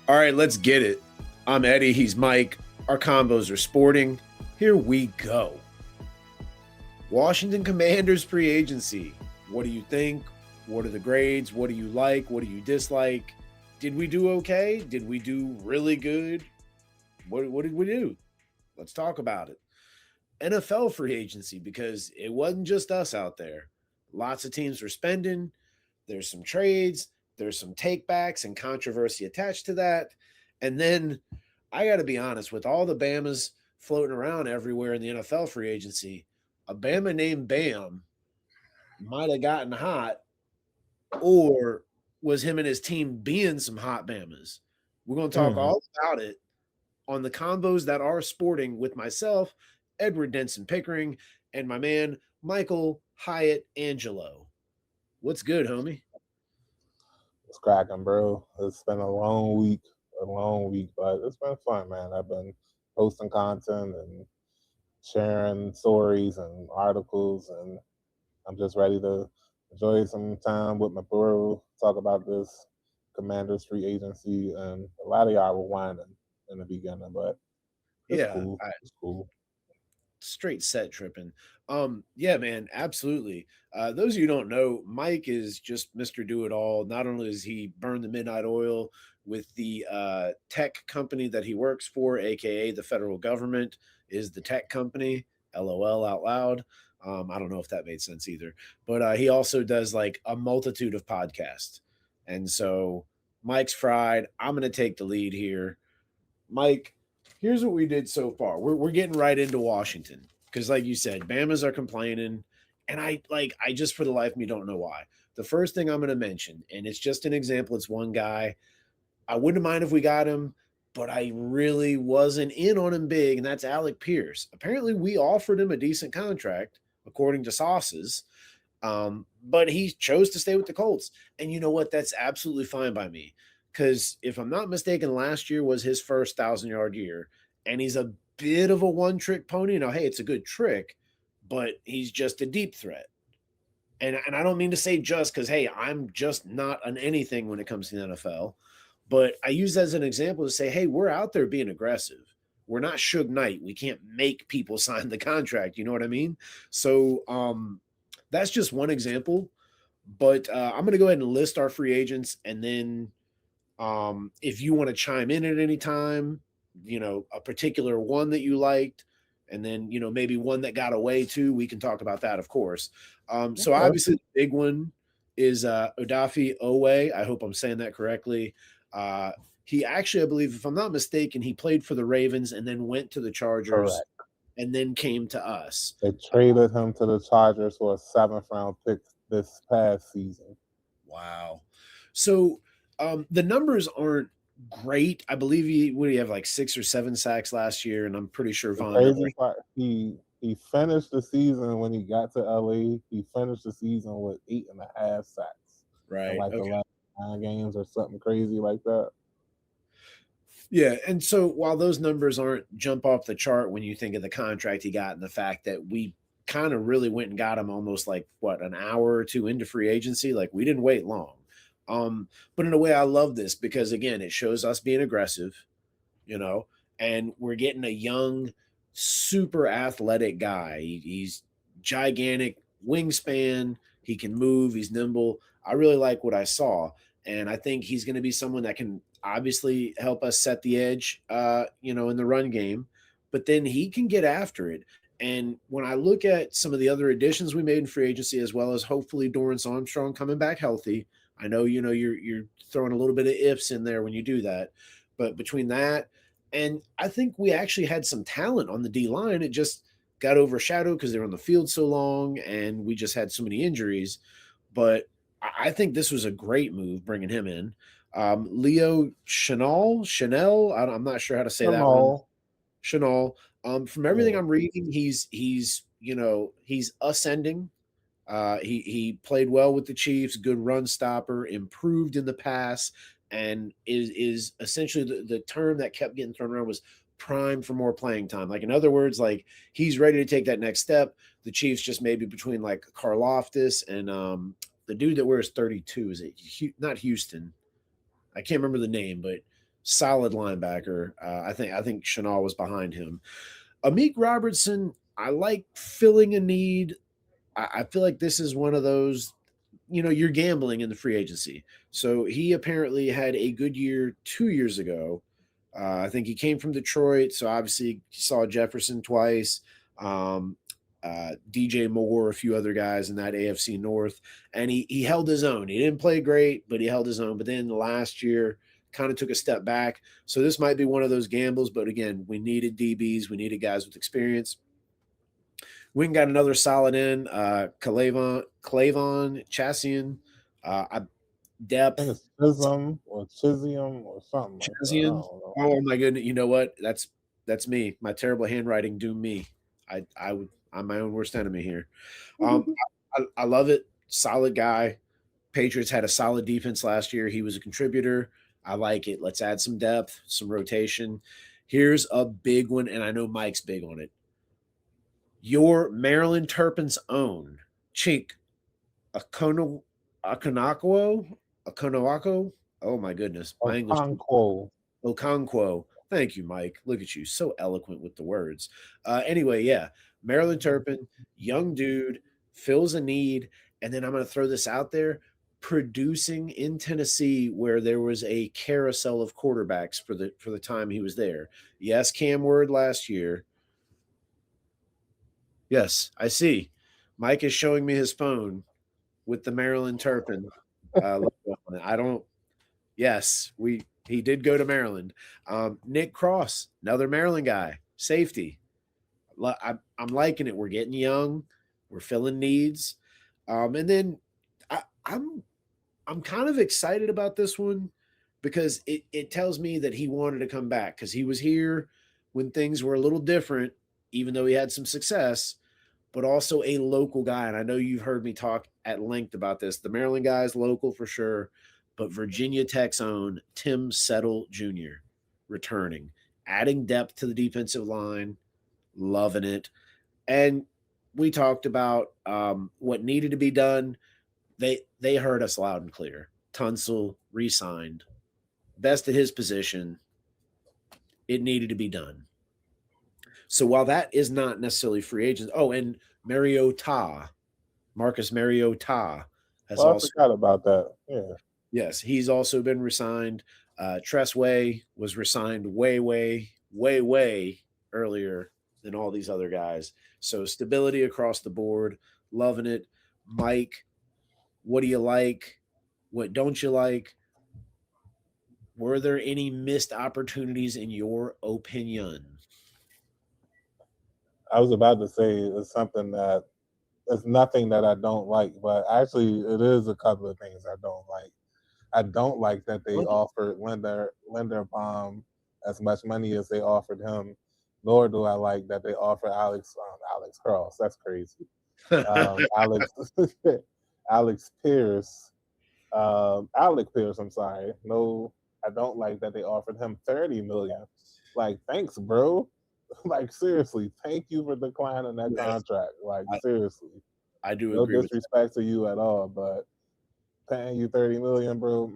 All right, let's get it. I'm Eddie. He's Mike. Our combos are sporting. Here we go. Washington Commanders free agency. What do you think? What are the grades? What do you like? What do you dislike? Did we do okay? Did we do really good? What did we do? Let's talk about it. NFL free agency, because it wasn't just us out there. Lots of teams were spending. There's some trades, there's some takebacks and controversy attached to that. And then I got to be honest, with all the Bamas floating around everywhere in the NFL free agency, a Bama named Bam might have gotten hot, or was him and his team being some hot Bamas? We're going to talk Mhm. all about it on the combos that are sporting with myself, Edward Denson Pickering, and my man, Michael Hyatt Angelo. What's good, homie? It's cracking, bro. It's been a long week, but it's been fun, man. I've been posting content and sharing stories and articles, and I'm just ready to enjoy some time with my bro, talk about this Commanders free agency, and a lot of y'all were whining in the beginning, but it's Yeah, cool. It's cool. straight set tripping. Yeah, man, absolutely. Those of you who don't know, Mike is just Mr. Do It All. Not only does he burn the midnight oil with the tech company that he works for, aka the federal government, is the tech company. LOL out loud. I don't know if that made sense either, but he also does like a multitude of podcasts, and so Mike's fried. I'm gonna take the lead here. Mike, here's what we did so far. We're getting right into Washington because, like you said, Bama's are complaining, and I just for the life of me don't know why. The first thing I'm going to mention, and it's just an example. It's one guy. I wouldn't mind if we got him, but I really wasn't in on him big, and that's Alec Pierce. Apparently, we offered him a decent contract, according to sauces, but he chose to stay with the Colts. And you know what? That's absolutely fine by me. Because if I'm not mistaken, last year was his first 1,000 yard year, and he's a bit of a one trick pony. Now, hey, it's a good trick, but he's just a deep threat. And I don't mean to say just because, hey, I'm just not an anything when it comes to the NFL. But I use that as an example to say, hey, we're out there being aggressive. We're not Suge Knight. We can't make people sign the contract. You know what I mean? So that's just one example. But I'm going to go ahead and list our free agents. And then if you want to chime in at any time, a particular one that you liked, and then, maybe one that got away too, we can talk about that, of course. So Okay. obviously, the big one is Odafe Owe. I hope I'm saying that correctly. Uh, he actually, I believe, if I'm not mistaken, he played for the Ravens and then went to the Chargers Correct. and then came to us. They traded him to the Chargers for a seventh round pick this past season. Wow. So the numbers aren't great. I believe he have like 6 or 7 sacks last year, and I'm pretty sure The Von Miller. crazy part, he finished the season when he got to LA. He finished the season with 8.5 sacks in Right. like the Okay. last 9 games or something crazy like that. Yeah. And so while those numbers aren't jump off the chart when you think of the contract he got and the fact that we kind of really went and got him almost like what, an hour or two into free agency, like we didn't wait long. But in a way, I love this because again, it shows us being aggressive, you know, and we're getting a young, super athletic guy. He's gigantic wingspan. He can move. He's nimble. I really like what I saw, and I think he's going to be someone that can obviously help us set the edge, in the run game. But then he can get after it. And when I look at some of the other additions we made in free agency, as well as hopefully Dorrance Armstrong coming back healthy, I know you're throwing a little bit of ifs in there when you do that, but between that and I think we actually had some talent on the D line. It just got overshadowed because they were on the field so long and we just had so many injuries. But I think this was a great move bringing him in. Leo Chanel, I'm not sure how to say that one. No, Chanel. From everything yeah, I'm reading, he's ascending. He played well with the Chiefs, good run stopper, improved in the pass, and is essentially the term that kept getting thrown around was prime for more playing time. Like in other words, like he's ready to take that next step. The Chiefs just maybe between like Karloftis and the dude that wears 32 is it not Houston? I can't remember the name, but solid linebacker. I think Chanel was behind him. Amik Robertson, I like filling a need. I feel like this is one of those, you're gambling in the free agency. So he apparently had a good year 2 years ago. I think he came from Detroit, so obviously he saw Jefferson twice, um, DJ Moore, a few other guys in that AFC North, and he held his own. He didn't play great, but he held his own. But then last year, kind of took a step back. So this might be one of those gambles. But again, we needed DBs, we needed guys with experience. We got another solid in, Clavon Chassian, I think depth. it's Chisholm or something like that. I Chazian. don't know. Oh my goodness! You know what? That's me. My terrible handwriting doomed me. I'm my own worst enemy here. Um, I love it. Solid guy. Patriots had a solid defense last year. He was a contributor. I like it. Let's add some depth, some rotation. Here's a big one, and I know Mike's big on it. Your Maryland Terrapins own Chink Akono Akonakwo Akonowako. Oh my goodness, my English. Okonkwo. Okonkwo. Thank you, Mike. Look at you, so eloquent with the words. Anyway, yeah, Maryland Turpin, young dude, fills a need, and then I'm going to throw this out there: producing in Tennessee, where there was a carousel of quarterbacks for the time he was there. Yes, Cam Word last year. Yes, I see. Mike is showing me his phone with the Maryland Turpin logo on it. I don't. Yes, he did go to Maryland. Nick Cross, another Maryland guy, safety. I'm liking it. We're getting young. We're filling needs. And then I, I'm I'm kind of excited about this one because it tells me that he wanted to come back because he was here when things were a little different, even though he had some success, but also a local guy. And I know you've heard me talk at length about this. The Maryland guy is local for sure, but Virginia Tech's own Tim Settle Jr. returning, adding depth to the defensive line, loving it. And we talked about what needed to be done. They heard us loud and clear. Tunsil re-signed, best at his position. It needed to be done. So while that is not necessarily free agents, oh, and Mariota, Marcus Mariota has Well, I also, forgot about that. Yeah. yes, he's also been resigned. Tressway was resigned way, way, way, way earlier than all these other guys. So stability across the board, loving it. Mike, what do you like? What don't you like? Were there any missed opportunities in your opinion? I was about to say it's something that it's nothing that I don't like, but actually it is a couple of things I don't like. I don't like that they offered Linderbaum as much money as they offered him, nor do I like that they offered Alex Cross. That's crazy. Alex Alex Pierce, Alec Pierce. I'm sorry. No, I don't like that they offered him 30 million. Like, thanks, bro. Like, seriously, thank you for declining that Yes, contract. Like, I, seriously, I do no agree with that. disrespect to you at all, but paying you 30 million, bro,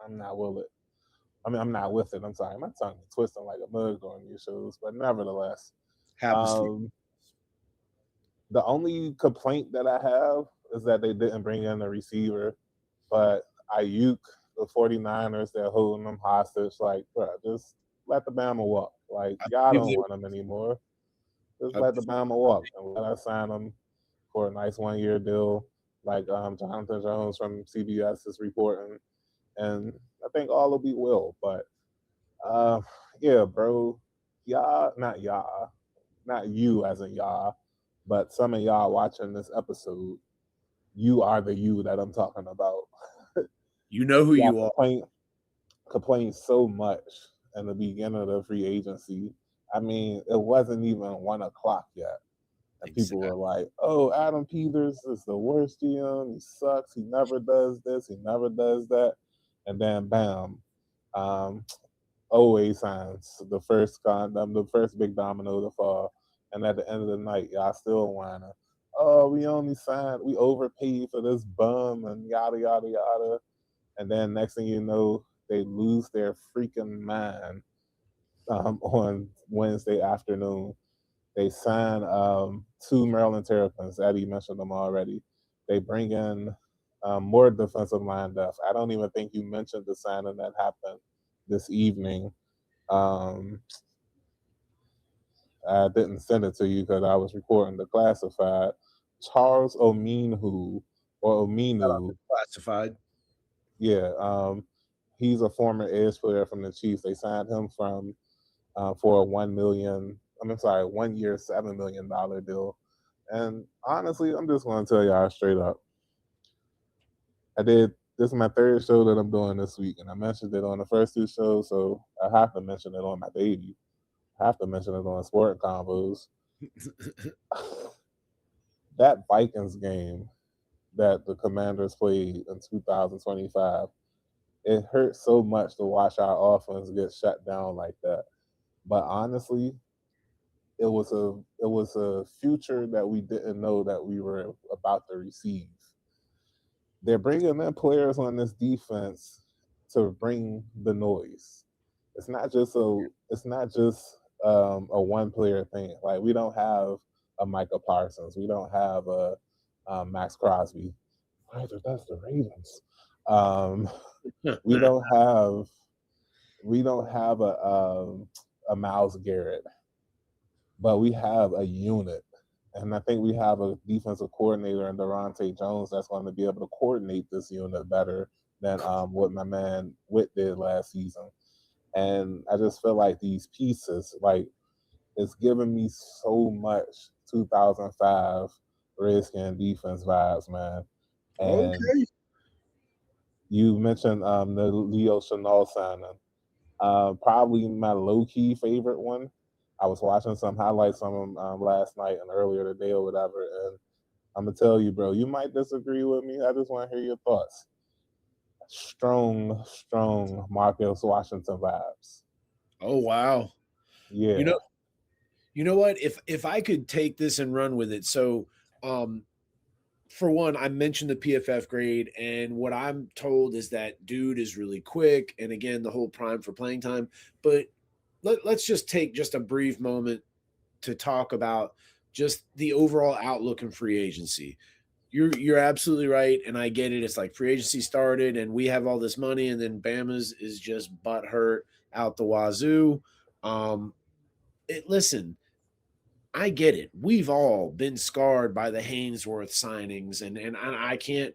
I'm not with it. I mean, I'm not with it. I'm sorry, my tongue is twisting like a mug on these shows, but nevertheless, Happens to you. um, the only complaint that I have is that they didn't bring in a receiver, but Ayuk, the 49ers, they're holding them hostage. Like, bro, just let the Bama walk. Like, y'all Give don't them, want them anymore. Just uh, let the Bama walk and let us sign them for a nice 1 year deal, like Jonathan Jones from CBS is reporting. And I think all will be well. But uh, yeah, bro, not you as in y'all, but some of y'all watching this episode, you are the you that I'm talking about. you know who Y'all you are. complain so much in the beginning of the free agency. I mean, it wasn't even 1 o'clock yet. And people Exactly. were like, "Oh, Adam Peters is the worst GM. He sucks. He never does this. He never does that." And then, bam, um, always signs the first big domino to fall. And at the end of the night, y'all still whining. Oh, we overpaid for this bum and yada yada yada. And then next thing you know, they lose their freaking mind on Wednesday afternoon. They sign two Maryland Terrapins. Eddie mentioned them already. They bring in more defensive line depth. I don't even think you mentioned the signing that happened this evening. Um, I didn't send it to you because I was recording the classified. Charles Ominu or Ominu, Classified. yeah, he's a former edge player from the Chiefs. They signed him from for a 1 million. I'm sorry, 1 year, $7 million deal. And honestly, I'm just going to tell y'all straight up. I did. This is my third show that I'm doing this week, and I mentioned it on the first two shows, so I have to mention it on my baby. I have to mention it on Sporting Convos. That Vikings game that the Commanders played in 2025, it hurt so much to watch our offense get shut down like that. But honestly, it was a future that we didn't know that we were about to receive. They're bringing in players on this defense to bring the noise. It's not just a one player thing. Like we don't have a Micah Parsons, we don't have a Max Crosby. Right, that's the Ravens. Um, we don't have a Miles Garrett, but we have a unit. And I think we have a defensive coordinator in Durante Jones that's going to be able to coordinate this unit better than what my man Witt did last season. And I just feel like these pieces, like, it's giving me so much 2005 Redskin defense vibes, man. And Okay. you mentioned the Leo Chanel signing. Probably my low key favorite one. I was watching some highlights from him last night and earlier today or whatever, and I'm gonna tell you, bro, you might disagree with me. I just want to hear your thoughts. Strong, strong Marcus Washington vibes. Oh wow. You Yeah. know, you know what? If I could take this and run with it, so um for one, I mentioned the PFF grade, and what I'm told is that dude is really quick, and again, the whole prime for playing time. But let's just take just a brief moment to talk about just the overall outlook in free agency. You're absolutely right, and I get it. It's like free agency started, and we have all this money, and then Bama's is just butt hurt out the wazoo. Um, listen, I get it. We've all been scarred by the Hainsworth signings, and I can't.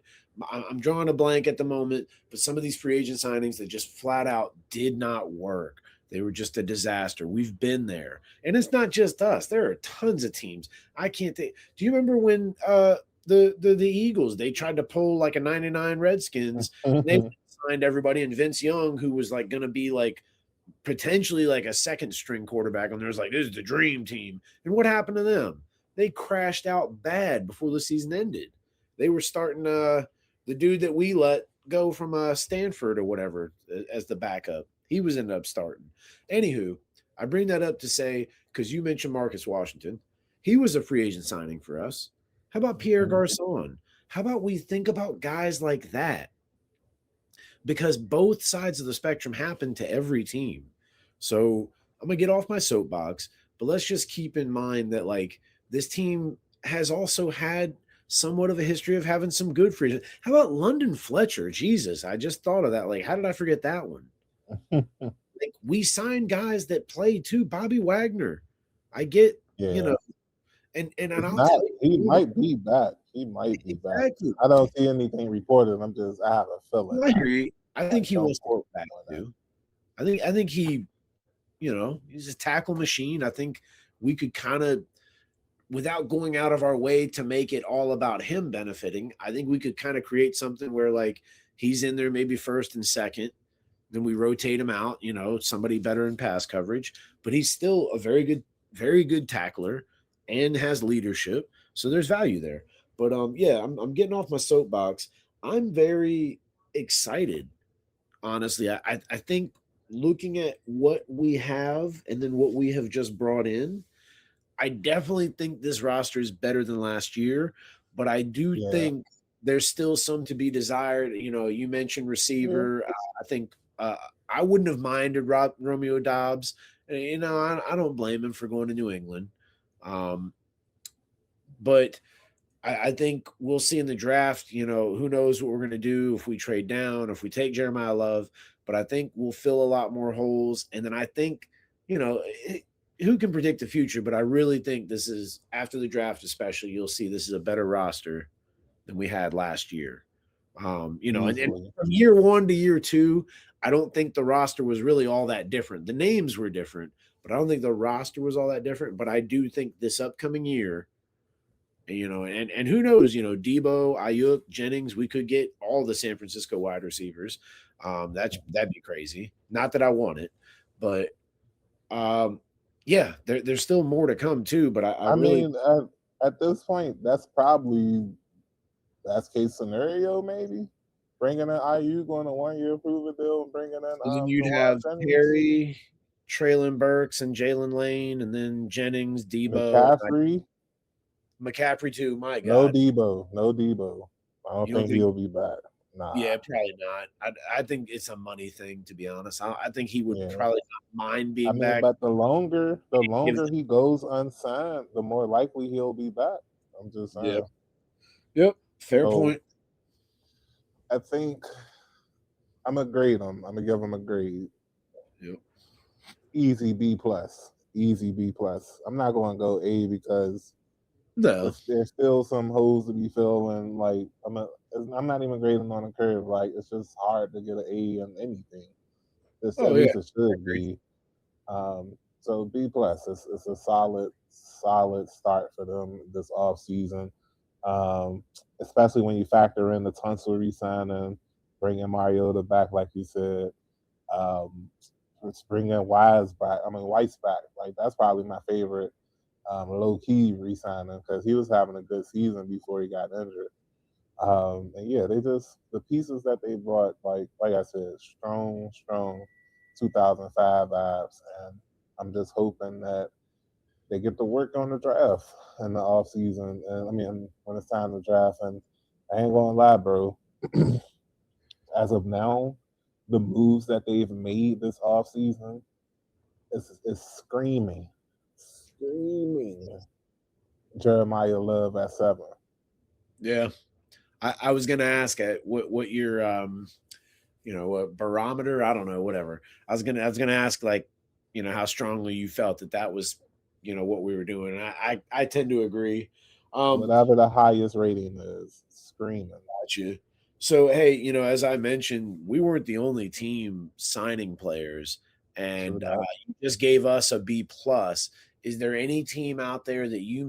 I'm drawing a blank at the moment, but some of these free agent signings that just flat out did not work. They were just a disaster. We've been there, and it's not just us. There are tons of teams. I can't think. Do you remember when the Eagles, they tried to pull like a 99 Redskins, and they signed everybody, and Vince Young, who was like going to be like potentially like a second string quarterback, and there's like, this is the dream team. And what happened to them? They crashed out bad before the season ended. They were starting the dude that we let go from Stanford or whatever as the backup. He was ended up starting. Anywho, I bring that up to say, because you mentioned Marcus Washington, he was a free agent signing for us. How about Pierre Garcon? How about we think about guys like that? Because both sides of the spectrum happen to every team. So I'm gonna get off my soapbox, but let's just keep in mind that like this team has also had somewhat of a history of having some good free agents. How about London Fletcher? Jesus, I just thought of that. Like, how did I forget that one? Like, we signed guys that play too. Bobby Wagner. I get, you Yeah. know, and He's I'll back. tell He you might be back. He might be back. exactly. I don't see anything reported. I have a feeling. I hear you. I think he Don't wants to quote get back me on that. too. I think he, he's a tackle machine. I think we could kind of, without going out of our way to make it all about him benefiting, I think we could kind of create something where like he's in there maybe first and second, then we rotate him out, somebody better in pass coverage, but he's still a very good tackler and has leadership. So there's value there. But yeah, I'm getting off my soapbox. I'm very excited, honestly. I think looking at what we have and then what we have just brought in, I definitely think this roster is better than last year, but I do Yeah. think there's still some to be desired. You mentioned Yeah. receiver. I think Uh, I wouldn't have minded Romeo Dobbs. I don't blame him for going to New England. Um, but I think we'll see in the draft, who knows what we're going to do if we trade down, if we take Jeremiah Love. But I think we'll fill a lot more holes. And then I think, you know, it, who can predict the future? But I really think this is, after the draft, especially, you'll see this is a better roster than we had last year. And easily. from year one to year two, I don't think the roster was really all that different. The names were different, but I don't think the roster was all that different. But I do think this upcoming year, and who knows, Debo, Ayuk, Jennings, we could get all the San Francisco wide receivers. That'd be crazy. Not that I want it, but um, yeah, there's still more to come too. But I I really, mean, at this point, that's probably best case scenario, maybe. Bringing in IU, going a 1 year prove deal, and bringing in and then you'd Jawan have Jennings, Perry, Traylon Burks, and Jalen Lane, and then Jennings, Debo, and McCaffrey. McCaffrey too. My No God, Debo, no Debo. I don't you don't think think? he'll be back. Nah, Yeah, probably not. I think it's a money thing, to be honest. I think he would yeah. probably not mind I being mean, back. but the It gives longer he goes unsigned, the more likely he'll be back. I'm just Yep. saying. Yep. Fair So point. I think I'm gonna grade him. I'm gonna give him a grade. Yep. Easy B plus. Easy B plus. I'm not gonna go A because No. there's still some holes to be filled, and like I'm not even grading on a curve. Like it's just hard to get an A in anything. It's at Oh yeah. least it I should agree. be. So B plus. It's a solid start for them this off season. Especially when you factor in the Tunsil re-signing, bringing Mariota back, like you said. Um, let's bring in Wise back. I mean White's back. Like that's probably my favorite low key re-signing because he was having a good season before he got injured. And yeah, they just the pieces that they brought, like I said, strong 2005 vibes, and I'm just hoping that they get to work on the draft in the off season. And I mean, when it's time to draft, and I ain't gonna lie, bro. As of now, the moves that they've made this off season is screaming Jeremiah Love at 7. Yeah. I was gonna ask what your what barometer, I don't know, whatever. I was gonna ask, like, how strongly you felt that was, what we were doing. I tend to agree. Um, Whatever the highest rating is, screaming. Gotcha. So, hey, as I mentioned, we weren't the only team signing players, True and that. you just gave us a B plus. Is there any team out there that you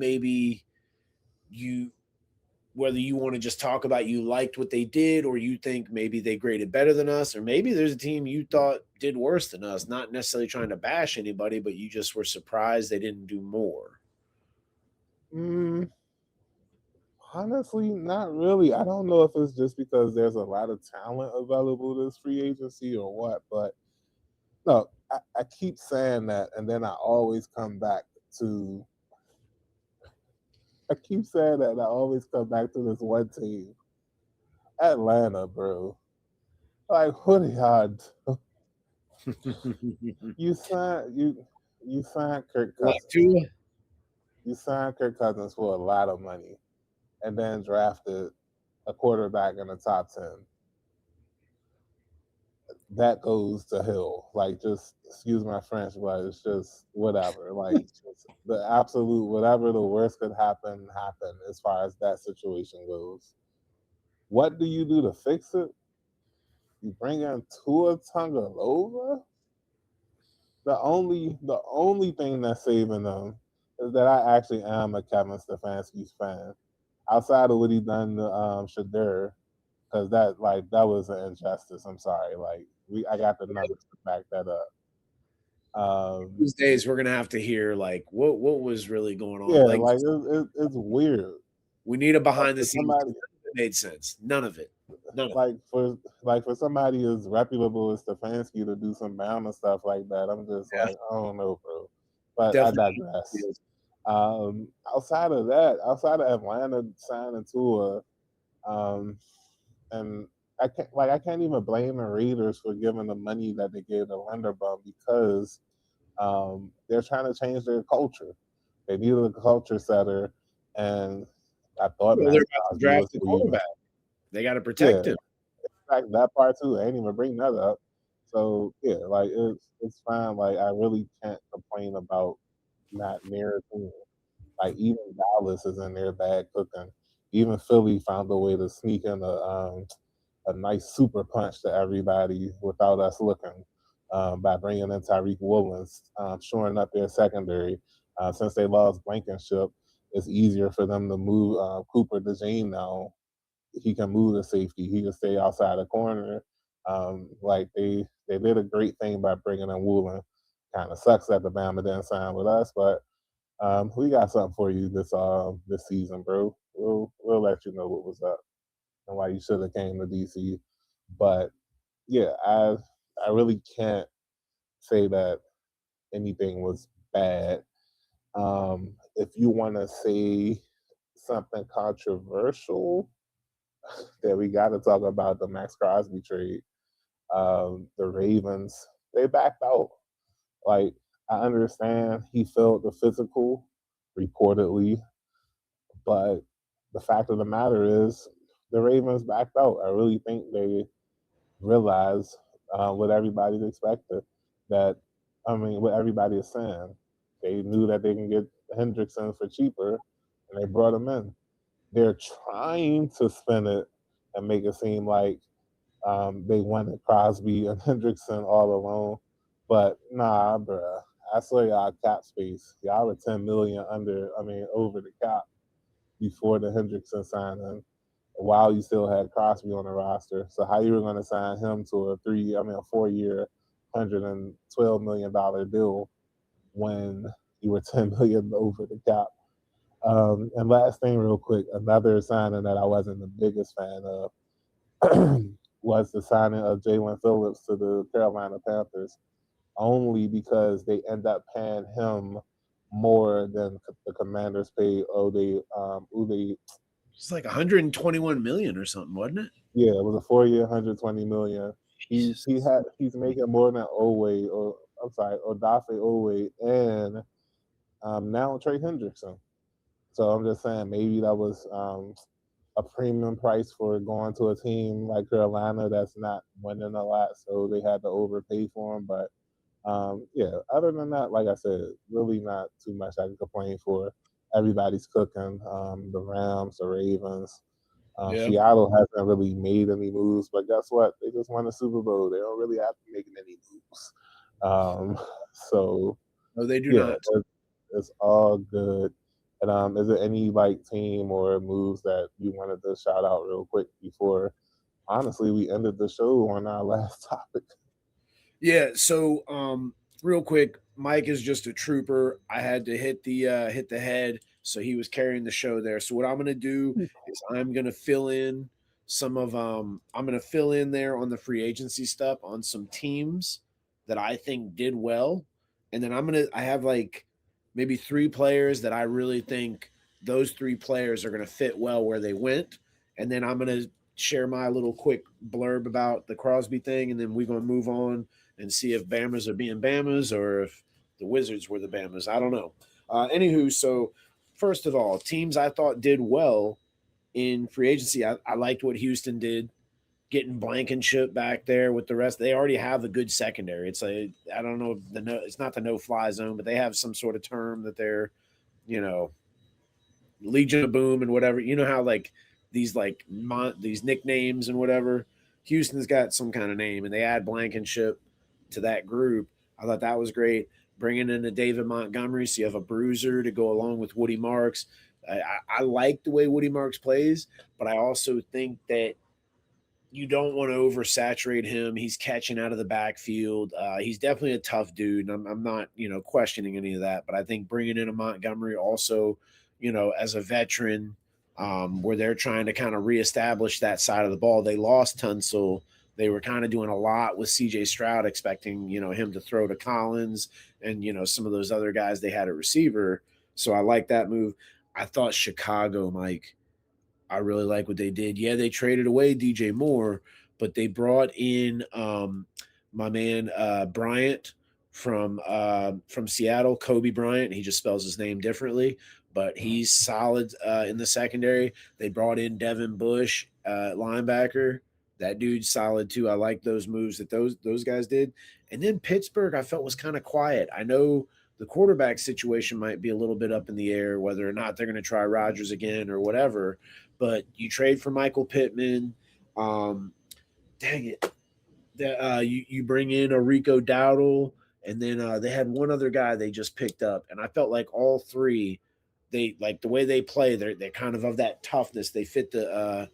whether you want to just talk about, you liked what they did, or you think maybe they graded better than us, or maybe there's a team you thought did worse than us? Not necessarily trying to bash anybody, but you just were surprised they didn't do more. Mm, honestly, not really. I don't know if it's just because there's a lot of talent available this free agency or what, but no, I keep saying that, and then to I keep saying that, and I always come back to this one team, Atlanta, bro. Like, what are y'all? You signed you signed Kirk What, Cousins. Tua? You signed Kirk Cousins for a lot of money, and then drafted a quarterback in the top 10. That goes to hell. Like, just excuse my French, but it's just whatever. Like, just the absolute whatever the worst could happen as far as that situation goes. What do you do to fix it? You bring in Tua Tagovailoa. The only thing that's saving them is that I actually am a Kevin Stefanski's fan. Outside of what he done to Shadur, because that was an injustice. I'm sorry. Like I got the numbers to back that up. Um, These days we're gonna have to hear, like, what was really going on. yeah, Like, like it's weird. we need a Like behind the for scenes. somebody, It made sense. None of it. None of it. like for somebody as reputable as Stefanski to do some Bama stuff like that, I'm just Yeah, like, I don't know, bro. But I definitely. digress. Outside of that, outside of Atlanta signing Tua, um, and I can't even blame the Raiders for giving the money that they gave the Linderbaum because they're trying to change their culture. They needed a culture setter, and I thought Well, they're Max about to Crosby draft was the leaving. quarterback. They gotta Yeah, protect him. fact, that part too. I didn't even bring that up. So yeah, like it's fine. Like I really can't complain about not near a team. Like even Dallas is in their bag cooking. Even Philly found a way to sneak in a nice super punch to everybody without us looking by bringing in Tyreek Woollens, shoring up their secondary. Since they lost Blankenship, it's easier for them to move Cooper DeJean now. He can move the safety. He can stay outside the corner. Like they did a great thing by bringing in Woolen. Kind of sucks that the Bama didn't sign with us, but we got something for you this season, bro. We'll let you know what was up and why you should have came to DC. But yeah, I really can't say that anything was bad. If you want to say something controversial, that we got to talk about the Max Crosby trade. The Ravens they backed out. Like I understand he felt the physical, reportedly, but the fact of the matter is the Ravens backed out. I really think they realized what everybody's expected. That I mean, what everybody is saying. They knew that they can get Hendrickson for cheaper, and they brought him in. They're trying to spin it and make it seem like they wanted Crosby and Hendrickson all alone. But nah, bruh. I saw y'all cap space. Y'all were 10 million over the cap before the Hendrickson signing while you still had Crosby on the roster. So how you were going to sign him to a 4 year, $112 million deal when you were 10 million over the cap? And last thing, real quick, another signing that I wasn't the biggest fan of was the signing of Jalen Phillips to the Carolina Panthers, only because they end up paying him more than the Commanders paid Uday. It's like 121 million or something, wasn't it? Yeah, it was a 4 year, 120 million. Jesus. He's making more than Odafe Owe, and now Trey Hendrickson. So I'm just saying maybe that was a premium price for going to a team like Carolina that's not winning a lot, so they had to overpay for him. But yeah, other than that, like I said, really not too much I can complain for. Everybody's cooking. The Rams, the Ravens. Yeah. Seattle hasn't really made any moves, but guess what? They just won the Super Bowl. They don't really have to make any moves. Um, so No, they do yeah, not. it's all good. And is there any like team or moves that you wanted to shout out real quick before honestly we ended the show on our last topic? Yeah, so real quick, Mike is just a trooper. I had to hit the head, so he was carrying the show there. So what I'm gonna do is I'm gonna fill in I'm gonna fill in there on the free agency stuff on some teams that I think did well. And then I have like maybe three players that I really think those three players are gonna fit well where they went. And then I'm gonna share my little quick blurb about the Crosby thing, and then we're gonna move on and see if Bammers are being Bammers or if the Wizards were the Bammers. I don't know. Anywho, so first of all, teams I thought did well in free agency. I liked what Houston did, getting Blankenship back there with the rest. They already have a good secondary. It's like I don't know the no, it's not the no fly zone, but they have some sort of term that they're you know Legion of Boom and whatever. You know how like these nicknames and whatever. Houston's got some kind of name, and they add Blankenship to that group. I thought that was great. Bringing in a David Montgomery, so you have a bruiser to go along with Woody Marks. I like the way Woody Marks plays, but I also think that you don't want to oversaturate him. He's catching out of the backfield. He's definitely a tough dude, and I'm not questioning any of that. But I think bringing in a Montgomery also, as a veteran, where they're trying to kind of reestablish that side of the ball. They lost Tunsil. They were kind of doing a lot with C.J. Stroud, expecting him to throw to Collins and some of those other guys they had at receiver. So I like that move. I thought Chicago, Mike. I really like what they did. Yeah, they traded away DJ Moore, but they brought in my man Bryant from Seattle, Kobe Bryant. He just spells his name differently, but he's solid in the secondary. They brought in Devin Bush, linebacker. That dude's solid too. I like those moves that those guys did. And then Pittsburgh, I felt was kind of quiet. I know the quarterback situation might be a little bit up in the air, whether or not they're going to try Rodgers again or whatever. But you trade for Michael Pittman. Um, Dang it, you bring in a Rico Dowdle, and then they had one other guy they just picked up, and I felt like all three, they like the way they play. They're kind of that toughness. They fit the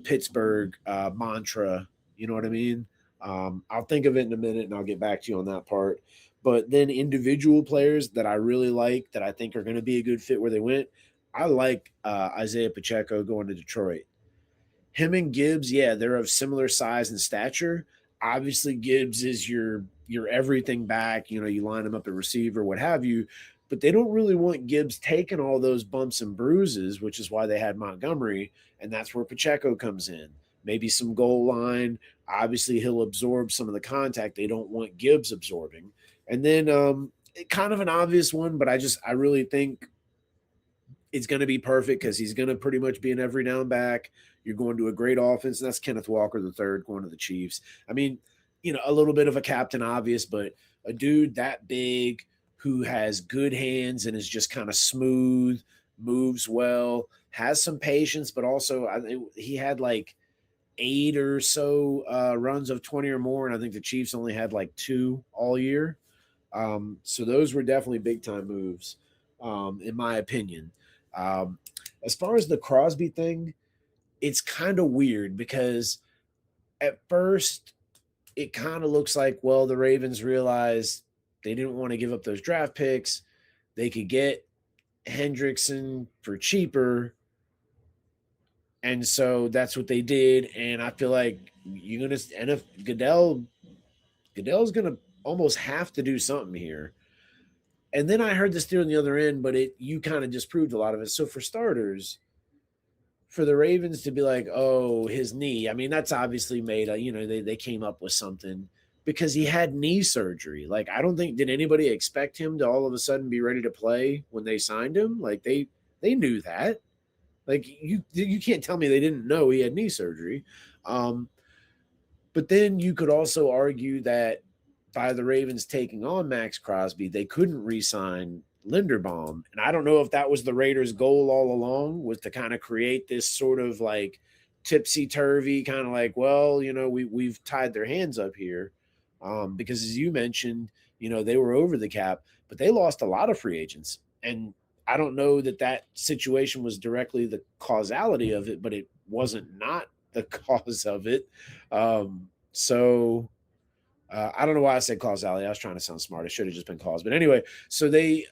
Pittsburgh mantra. You know what I mean? I'll think of it in a minute, and I'll get back to you on that part. But then individual players that I really like that I think are going to be a good fit where they went. I like Isaiah Pacheco going to Detroit. Him and Gibbs, yeah, they're of similar size and stature. Obviously, Gibbs is your everything back. You know, you line him up at receiver, what have you. But they don't really want Gibbs taking all those bumps and bruises, which is why they had Montgomery, and that's where Pacheco comes in. Maybe some goal line. Obviously, he'll absorb some of the contact they don't want Gibbs absorbing. And then kind of an obvious one, but I really think it's going to be perfect because he's going to pretty much be an every down back. You're going to a great offense, and that's Kenneth Walker the third going to the Chiefs. I mean, you know, a little bit of a captain obvious, but a dude that big who has good hands and is just kind of smooth, moves well, has some patience, but also he had like 8 or so runs of 20 or more, and I think the Chiefs only had like 2 all year. So those were definitely big time moves, in my opinion. Um, as far as the Crosby thing, it's kind of weird because at first it kind of looks like, well, the Ravens realized they didn't want to give up those draft picks. They could get Hendrickson for cheaper. And so that's what they did. And I feel like you're going to, and if Goodell's going to almost have to do something here. And then I heard this theory on the other end, but you kind of disproved a lot of it. So for starters, for the Ravens to be like, oh, his knee, I mean, that's obviously made a, they came up with something because he had knee surgery. Like, I don't think, did anybody expect him to all of a sudden be ready to play when they signed him? Like, they knew that. Like, you can't tell me they didn't know he had knee surgery. But then you could also argue that by the Ravens taking on Max Crosby, they couldn't re-sign Linderbaum. And I don't know if that was the Raiders' goal all along, was to kind of create this sort of like tipsy-turvy kind of like, well, we've tied their hands up here. Because as you mentioned, they were over the cap, but they lost a lot of free agents. And I don't know that situation was directly the causality of it, but it wasn't not the cause of it. So I don't know why I said causality. I was trying to sound smart. It should have just been cause. But anyway, so they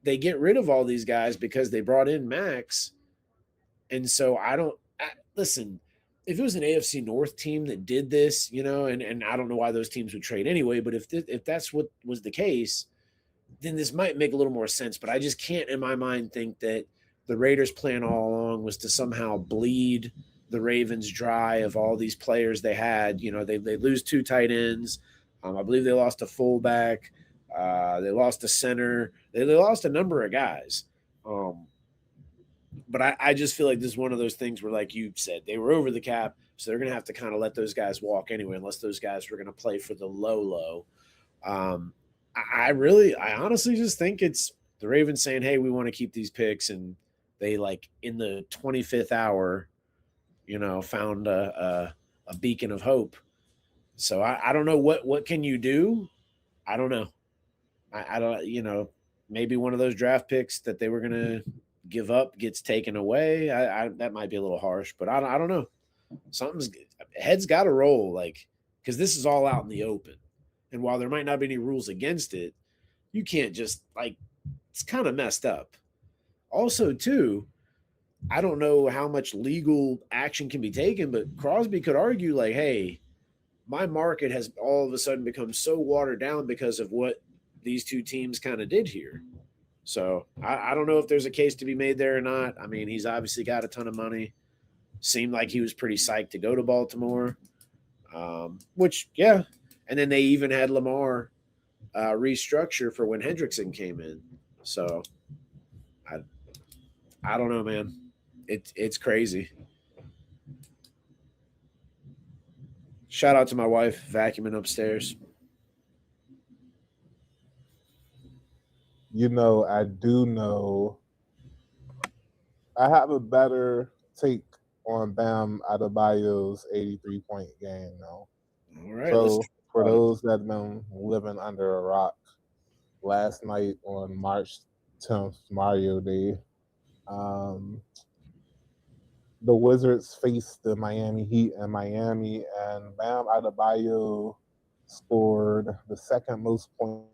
get rid of all these guys because they brought in Max. And so listen, if it was an AFC North team that did this, and I don't know why those teams would trade anyway, but if that's what was the case, then this might make a little more sense. But I just can't in my mind think that the Raiders' plan all along was to somehow bleed the Ravens dry of all these players they had. They lose 2 tight ends. I believe they lost a fullback. They lost a center. They lost a number of guys. But I just feel like this is one of those things where, like you said, they were over the cap, so they're going to have to kind of let those guys walk anyway, unless those guys were going to play for the low. I honestly just think it's the Ravens saying, hey, we want to keep these picks. And they, like, in the 25th hour, found a beacon of hope. So I don't know what can you do? I don't know. I don't, maybe one of those draft picks that they were going to give up gets taken away. That might be a little harsh, but I don't know. Something's head's got to roll, like, because this is all out in the open. And while there might not be any rules against it, you can't just, like, it's kind of messed up. Also, too, I don't know how much legal action can be taken, but Crosby could argue, like, hey, my market has all of a sudden become so watered down because of what these two teams kind of did here. So I don't know if there's a case to be made there or not. I mean, he's obviously got a ton of money. Seemed like he was pretty psyched to go to Baltimore. Which, yeah. And then they even had Lamar restructure for when Hendrickson came in. So I, I don't know, man. It's crazy. Shout out to my wife vacuuming upstairs. I do know I have a better take on Bam Adebayo's 83-point game now. All right, let's So talk for about it. those that have been living under a rock, last night on March 10th, Mario Day, um, the Wizards faced the Miami Heat in Miami, and Bam Adebayo scored the second most points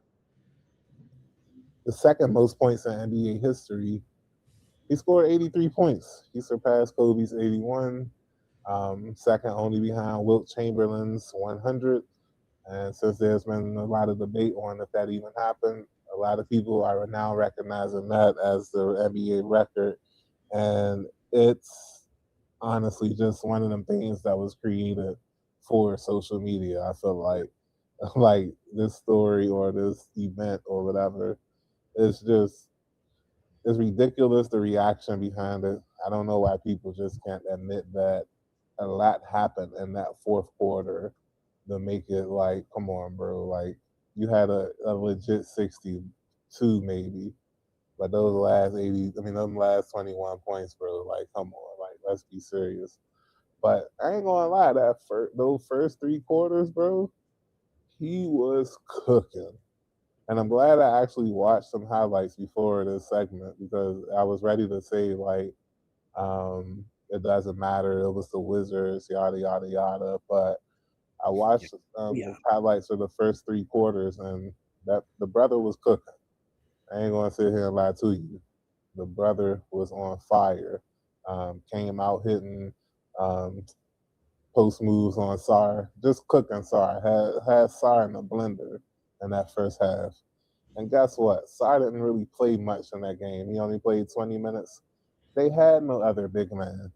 in NBA history. He scored 83 points. He surpassed Kobe's 81, second only behind Wilt Chamberlain's 100. And since there's been a lot of debate on if that even happened, a lot of people are now recognizing that as the NBA record. And it's honestly just one of them things that was created for social media. I feel like like this story or this event or whatever, it's just it's ridiculous the reaction behind it. I don't know why people just can't admit that a lot happened in that fourth quarter to make it like, come on, bro. Like you had a legit 62 maybe, but those last 80, I mean, those last 21 points, bro. Like, come on, like let's be serious. But I ain't gonna lie, those first three quarters, bro, he was cooking. And I'm glad I actually watched some highlights before this segment because I was ready to say like, it doesn't matter. It was the Wizards, yada yada yada. But I Yeah. watched Yeah. the highlights of the first three quarters, and that the brother was cooking. I ain't gonna sit here and lie to you. The brother was on fire. Came out hitting um, post moves on Sar, just cooking Sar. Had Sar in the blender in that first half. And guess what? Sar didn't really play much in that game. He only played 20 minutes. They had no other big man.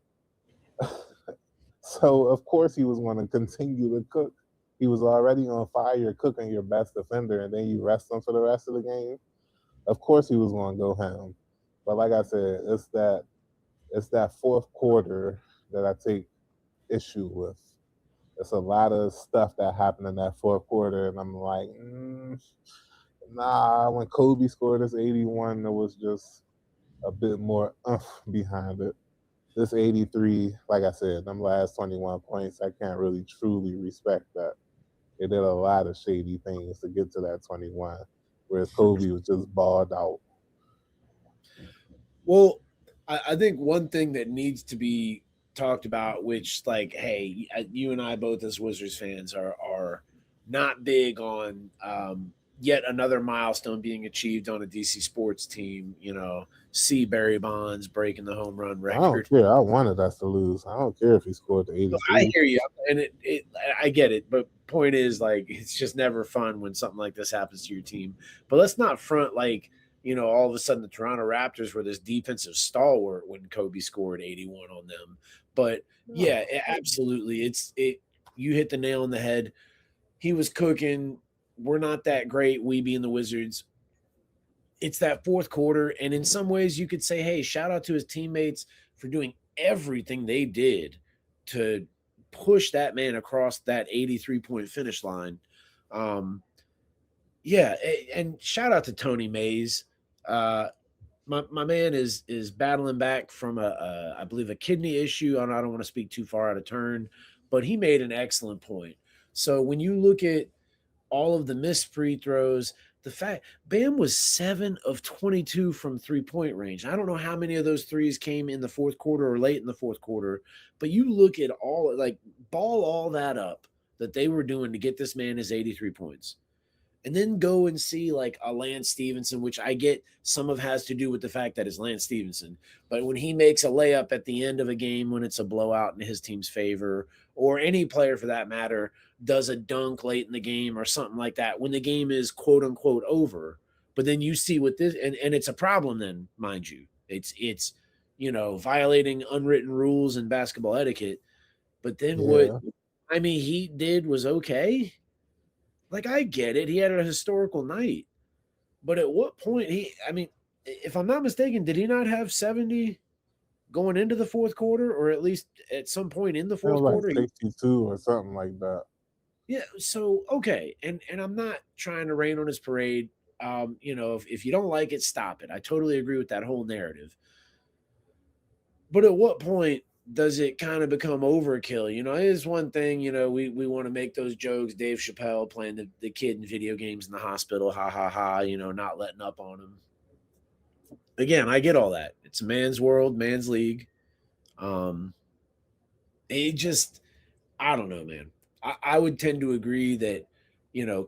So, of course, he was going to continue to cook. He was already on fire cooking your best defender, and then you rest him for the rest of the game. Of course, he was going to go ham. But like I said, it's that fourth quarter that I take issue with. It's a lot of stuff that happened in that fourth quarter, and I'm like, nah. When Kobe scored his 81, there was just a bit more behind it. This 83, like I said, them last 21 points, I can't really truly respect that. They did a lot of shady things to get to that 21, whereas Kobe was just balled out. Well, I think one thing that needs to be talked about, which, like, hey, you and I both as Wizards fans are not big on yet another milestone being achieved on a DC sports team. See Barry Bonds breaking the home run I don't record. care. I wanted us to lose. I don't care if he scored the So I 83. hear you, and I get it. But point is, like, it's just never fun when something like this happens to your team. But let's not front like all of a sudden the Toronto Raptors were this defensive stalwart when Kobe scored 81 on them. But yeah, No. absolutely, it. You hit the nail on the head. He was cooking. We're not that great. We being the Wizards. It's that fourth quarter, and in some ways, you could say, "Hey, shout out to his teammates for doing everything they did to push that man across that 83-point finish line." Um, yeah, and shout out to Tony Mays. Uh, my man is battling back from I believe a kidney issue. I don't want to speak too far out of turn, but he made an excellent point. So when you look at all of the missed free throws. The fact Bam was 7 of 22 from 3-point range. I don't know how many of those threes came in the fourth quarter or late in the fourth quarter, but you look at ball all that up that they were doing to get this man his 83 points and then go and see like a Lance Stevenson, which I get some of has to do with the fact that it's Lance Stevenson. But when he makes a layup at the end of a game when it's a blowout in his team's favor, or any player for that matter does a dunk late in the game or something like that, when the game is quote unquote over. But then you see what this and it's a problem then, mind you. It's violating unwritten rules and basketball etiquette. But then what Yeah. I mean, he did was okay. Like, I get it. He had a historical night. But at what point I mean, if I'm not mistaken, did he not have 70 going into the fourth quarter, or at least at some point in the It was fourth like quarter? 62 or something like that. Yeah, so okay, and I'm not trying to rain on his parade. If you don't like it, stop it. I totally agree with that whole narrative. But at what point does it kind of become overkill? It is one thing, we want to make those jokes, Dave Chappelle playing the kid in video games in the hospital, ha ha ha, not letting up on him. Again, I get all that. It's a man's world, man's league. Um, it just, I don't know, man. I would tend to agree that,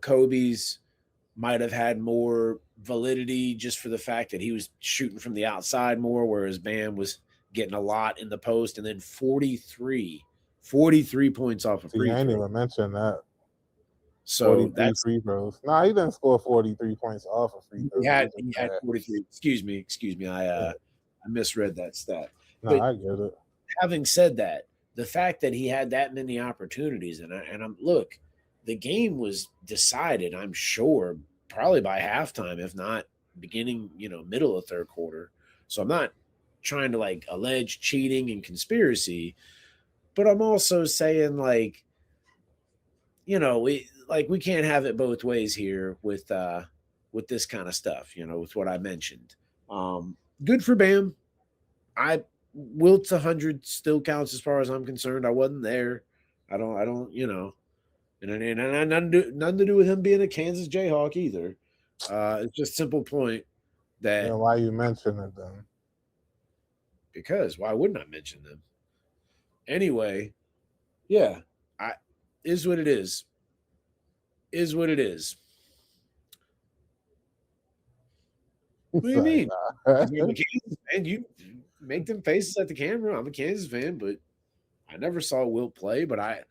Kobe's might have had more validity just for the fact that he was shooting from the outside more, whereas Bam was getting a lot in the post, and then 43 points off a See, free I ain't throw. even mentioned that. So 43 that's free throws. Nah, he didn't score 43 points off of free he throws. had He just he had had, 43. Excuse me. I misread that stat. nah, But I get it. having said that, the fact that he had that many opportunities, I'm look, the game was decided, I'm sure, probably by halftime, if not beginning, middle of third quarter. So I'm not trying to like allege cheating and conspiracy, but I'm also saying like, we can't have it both ways here with this kind of stuff, with what I mentioned. Good for Bam. I Wilt's 100 still counts as far as I'm concerned. I wasn't there. I don't, and nothing to do with him being a Kansas Jayhawk either. It's just simple point that Then why you mention it then? because why wouldn't I mention them anyway? Yeah, I is what it is. Is what it is. What do It's you like, mean? nah. Because I'm a Kansas fan, you make them faces at the camera. I'm a Kansas fan, but I never saw Wilt play, but I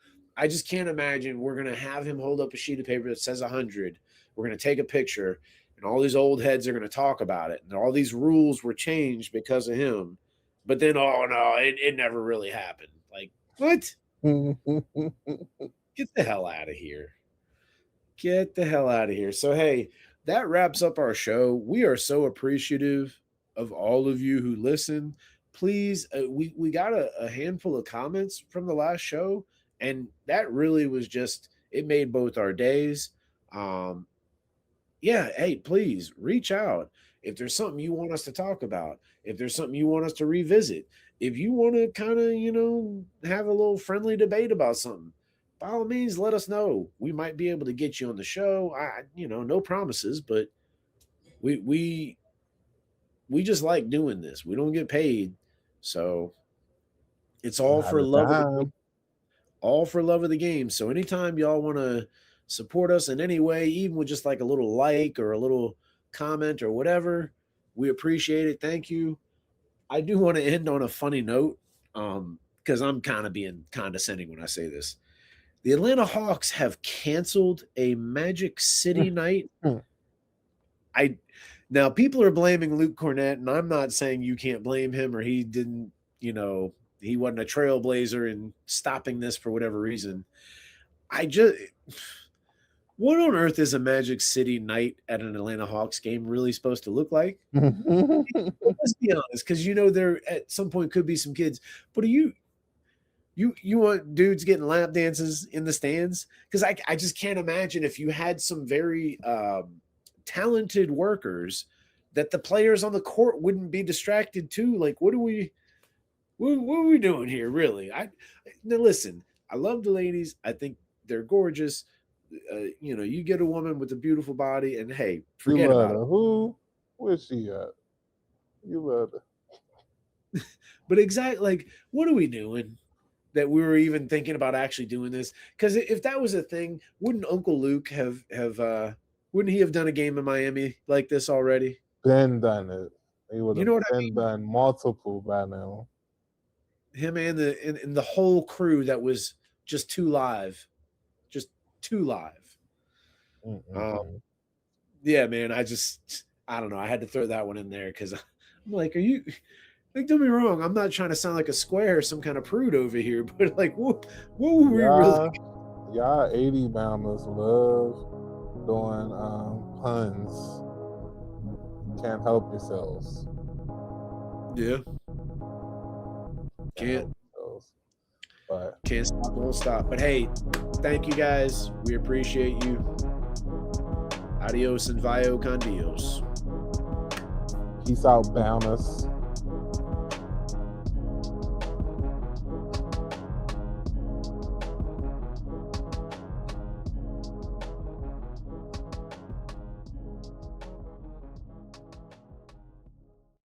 just can't imagine we're gonna have him hold up a sheet of paper that says 100. We're gonna take a picture, and all these old heads are gonna talk about it, and all these rules were changed because of him. But then, oh no, it never really happened. Like what? Get the hell out of here. Get the hell out of here. So, hey, that wraps up our show. We are so appreciative of all of you who listen. Please, we got a handful of comments from the last show, and that really was just, it made both our days. Um, yeah, hey, please reach out. If there's something you want us to talk about, if there's something you want us to revisit, if you want to kind of, have a little friendly debate about something, by all means, let us know. We might be able to get you on the show. No promises, but we we we just like doing this. We don't get paid. So it's all Not for a love of the game. time. All for love of the game. So anytime y'all want to support us in any way, even with just like a little like or a little comment or whatever, we appreciate it. Thank you. I do want to end on a funny note, because I'm kind of being condescending when I say this. The Atlanta Hawks have canceled a Magic City night. I Now people are blaming Luke Cornett, and I'm not saying you can't blame him or he didn't, he wasn't a trailblazer in stopping this for whatever reason. I just What on earth is a Magic City night at an Atlanta Hawks game really supposed to look like? Let's be honest, because there at some point could be some kids. But are you want dudes getting lap dances in the stands? Because I just can't imagine if you had some very talented workers that the players on the court wouldn't be distracted too. Like, what are we doing here, really? Now listen, I love the ladies. I think they're gorgeous. You get a woman with a beautiful body, and hey, You forget love about it. her. Who? Where's she at? You love her. But exactly, like, what are we doing that we were even thinking about actually doing this? Because if that was a thing, wouldn't Uncle Luke have wouldn't he have done a game in Miami like this already? Been done it. He would You have know what I been mean? done multiple by now. Him and the whole crew that was just too live, just too live. Mm-mm-mm. Yeah, man. I don't know. I had to throw that one in there because I'm like, are you? Like, don't be wrong, I'm not trying to sound like a square or some kind of prude over here, but like, what were we really? Y'all, y'all 80 bounders love doing puns. Can't help yourselves. Yeah, Can't can't help yourselves. But can't stop, won't stop. But hey, thank you guys. We appreciate you. Adios and vio con Dios. peace out, bounders.